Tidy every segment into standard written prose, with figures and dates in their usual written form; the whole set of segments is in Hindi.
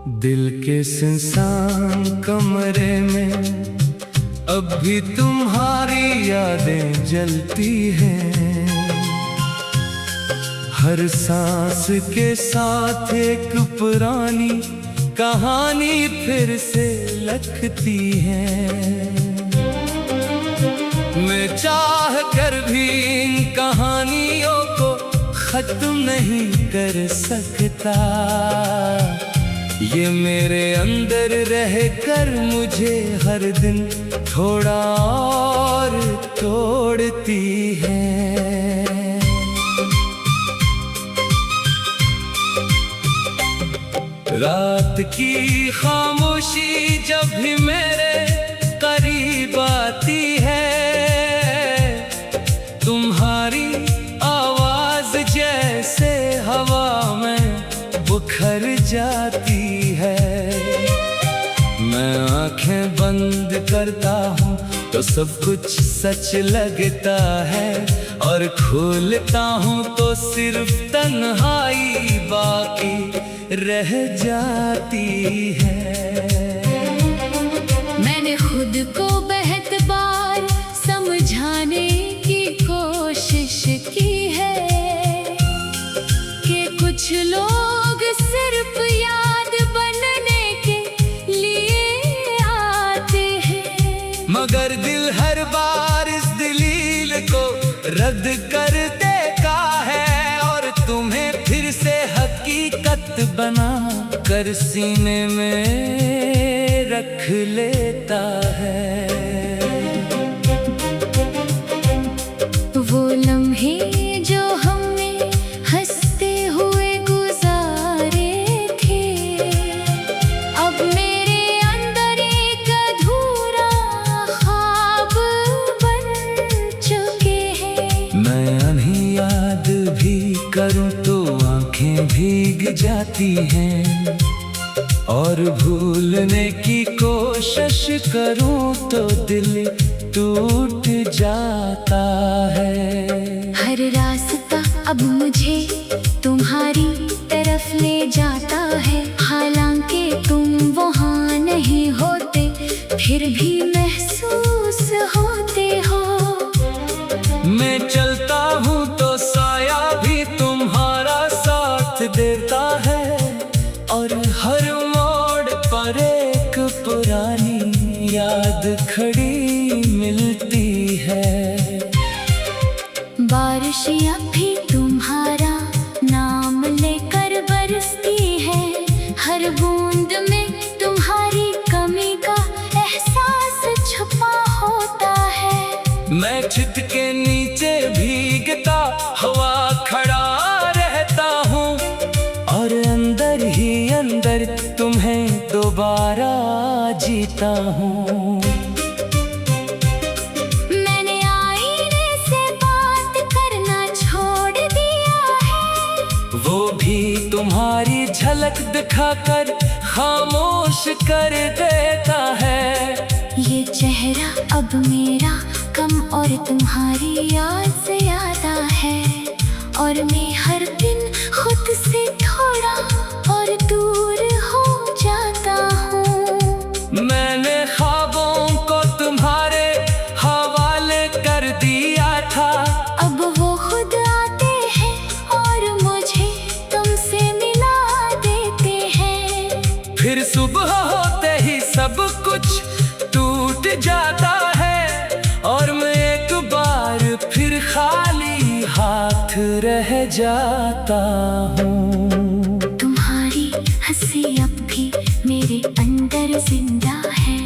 दिल के सुनसान कमरे में अब भी तुम्हारी यादें जलती हैं। हर सांस के साथ एक पुरानी कहानी फिर से लगती है। मैं चाह कर भी इन कहानियों को खत्म नहीं कर सकता। ये मेरे अंदर रह कर मुझे हर दिन थोड़ा और तोड़ती है। रात की खामोशी जब भी मेरे करीब आती है, तुम्हारी आवाज जैसे हवा में बुखर जाती है। मैं आंखें बंद करता हूँ तो सब कुछ सच लगता है, और खोलता हूँ तो सिर्फ तन्हाई बाकी रह जाती है। मैंने खुद को बहुत बार समझाने की कोशिश की है कि कुछ लोग सिर्फ याद बनने के लिए आते हैं, मगर दिल हर बार इस दलील को रद्द कर देता है, और तुम्हें फिर से हकीकत बना कर सीने में रख लेता है। वो लम्हे जो हमने हंसते हुए गुजारे थे, अब मेरे अंदर एक अधूरा ख्वाब बन चुके हैं। मैं उन्हें याद भी करूं तो आंखें भीग जाती हैं, और भूलने की कोशिश करूं तो दिल टूट जाता है। हर रास्ता अब मुझे तुम्हारी तरफ ले जाता है, हालांकि तुम वहाँ नहीं होते फिर भी महसूस होते हो। मैं चलता हूँ तो साया भी तुम्हारा साथ देता है, और हर मोड़ पर एक पुरानी याद खड़ी मिलती है। बारिश अब भी तुम्हारा नाम लेकर बरसती है, हर बूंद में तुम्हारी कमी का एहसास छुपा होता है। मैं छत के नीचे भीगता हवा खड़ा रहता हूँ, और अंदर ही अंदर तुम्हें दोबारा जीता हूँ। मैंने आईने से बात करना छोड़ दिया है, वो भी तुम्हारी झलक दिखाकर खामोश कर देता है। ये चेहरा अब मेरा कम और तुम्हारी याद से ज्यादा है, और मैं हर दिन खुद से थोड़ा और दूर हो जाता हूँ। मैंने ख्वाबों को तुम्हारे हवाले कर दिया था, अब वो खुद आते हैं और मुझे तुमसे मिला देते हैं। फिर सुबह होते ही सब कुछ टूट जाता है, और मैं एक बार फिर खाली हाथ रह जाता हूँ। तुम्हारी हंसी अब भी मेरे अंदर जिंदा है,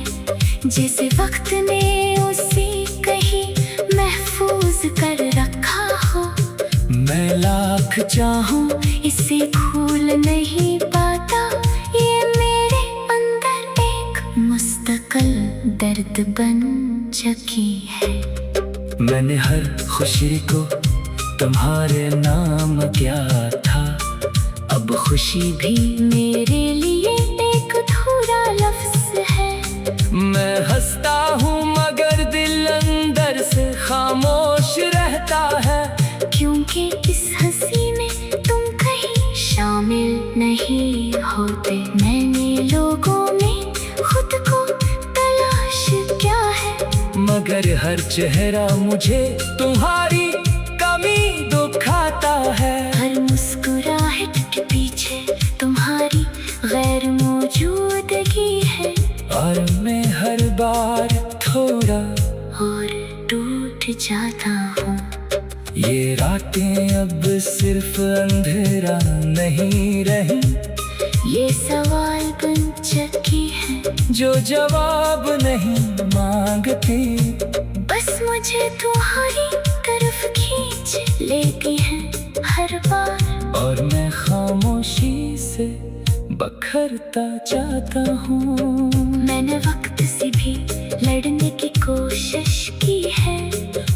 जैसे वक्त ने उसे कहीं महफूज कर रखा हो। मैं लाख चाहूं इसे भूल नहीं पाता, ये मेरे अंदर एक मुस्तकिल दर्द बन चुकी है। मैंने हर खुशी को तुम्हारे नाम किया था, अब खुशी भी मेरे लिए एक अधूरा लफ्ज है। मैं हंसता हूँ मगर दिल अंदर से खामोश रहता है, क्योंकि इस हंसी में तुम कहीं शामिल नहीं होते। मैंने लोगों में खुद को तलाश किया है, मगर हर चेहरा मुझे तुम्हारी कमी दुखाता है। हर मुस्कुराहट के पीछे तुम्हारी गैर मौजूदगी है, और मैं हर बार थोड़ा और टूट जाता हूँ। ये रातें अब सिर्फ अंधेरा नहीं रही, ये सवाल बन चुकी है जो जवाब नहीं मांगती। बस मुझे तुम्हारी तरफ खींच लेती है हर बार, और मैं खामोशी से बखरता जाता हूँ। मैंने वक्त से भी लड़ने की कोशिश की है,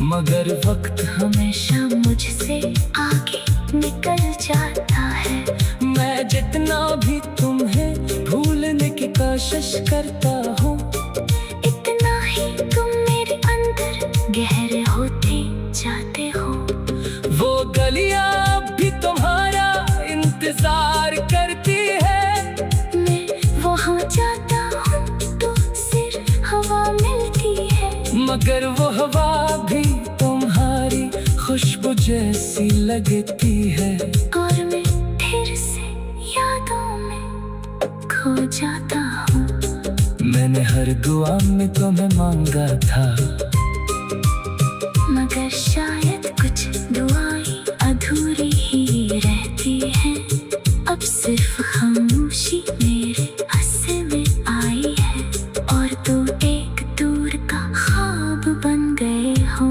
मगर वक्त हमेशा मुझसे आगे निकल जाता है। मैं जितना भी तुम्हें भूलने की कोशिश करता हूँ, इतना ही तुम मेरे अंदर गहरे होते जाते हो। वो गलियां अब भी तुम्हारा इंतजार करती है। मैं वहाँ जाता हूँ तो सिर्फ हवा मिलती है, मगर वो हवा भी तुम्हारी खुशबू जैसी लगती है। और मैं फिर से यादों में खो जाता हूँ। मैंने हर दुआ में तुम्हें मांगा था, मगर शायद कुछ दुआएं अधूरी ही रहती हैं। अब सिर्फ खामोशी मेरे हिस्से में आई है, और तो एक दूर का ख्वाब बन गए हो।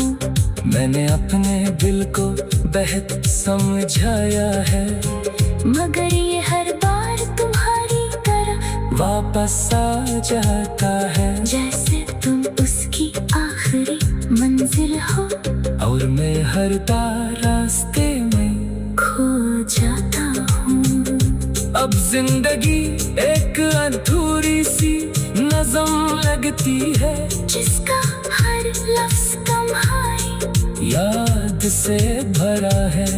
मैंने अपने दिल को बेहद समझाया है, मगर ये हर बार तुम्हारी तरफ वापस आ जाता है। जैसे तुम उसकी आखिरी मंजिल हो, और मैं हर बार रास्ते में खो जाता हूँ। अब जिंदगी एक अधूरी सी नज़म लगती है, जिसका हर लफ्ज़ तुम्हारी याद से भरा है।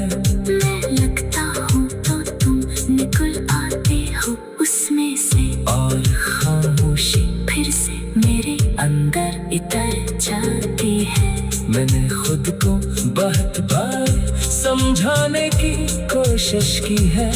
मैं लगता हूँ तो तुम निकल आते हो उसमें से, और खामोशी फिर से मेरे अंदर इतर जाती है। मैंने खुद को बहुत बार समझाने की कोशिश की है,